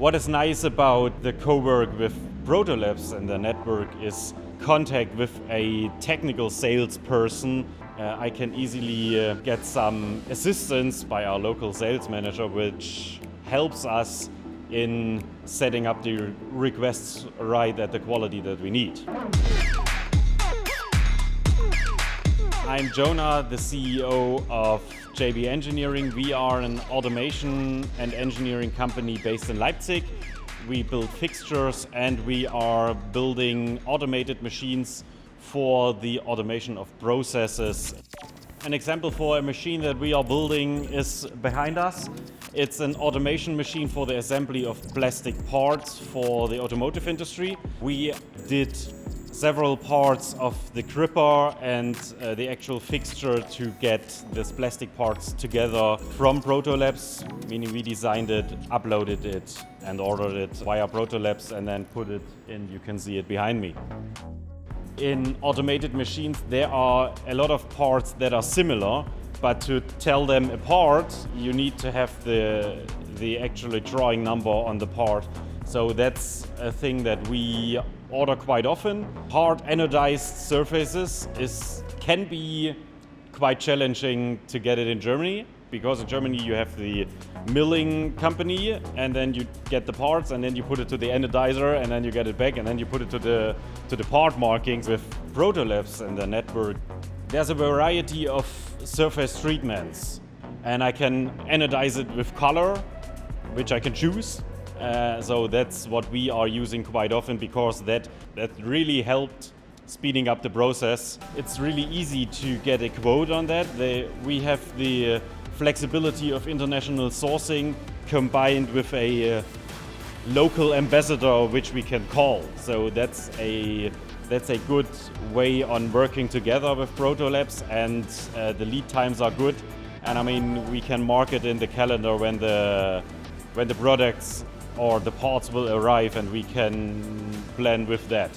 What is nice about the co-work with Protolabs and the network is contact with a technical salesperson. I can easily get some assistance by our local sales manager, which helps us in setting up the requests right at the quality that we need. I'm Jonah, the CEO of JB Engineering. We are an automation and engineering company based in Leipzig. We build fixtures and we are building automated machines for the automation of processes. An example for a machine that we are building is behind us. It's an automation machine for the assembly of plastic parts for the automotive industry. We did several parts of the gripper and the actual fixture to get these plastic parts together from Protolabs, meaning we designed it, uploaded it and ordered it via Protolabs and then put it in. You can see it behind me. In automated machines there are a lot of parts that are similar, but to tell them apart you need to have the actual drawing number on the part. So that's a thing that we order quite often. Hard anodized surfaces can be quite challenging to get it in Germany, because in Germany you have the milling company and then you get the parts and then you put it to the anodizer and then you get it back and then you put it to the part markings. With Protolabs and the network, there's a variety of surface treatments and I can anodize it with color, which I can choose. So that's what we are using quite often, because that really helped speeding up the process. It's really easy to get a quote on that. We have the flexibility of international sourcing combined with a local ambassador which we can call. So that's a good way on working together with Protolabs, and the lead times are good. And I mean, we can mark it in the calendar when the products or the parts will arrive, and we can plan with that.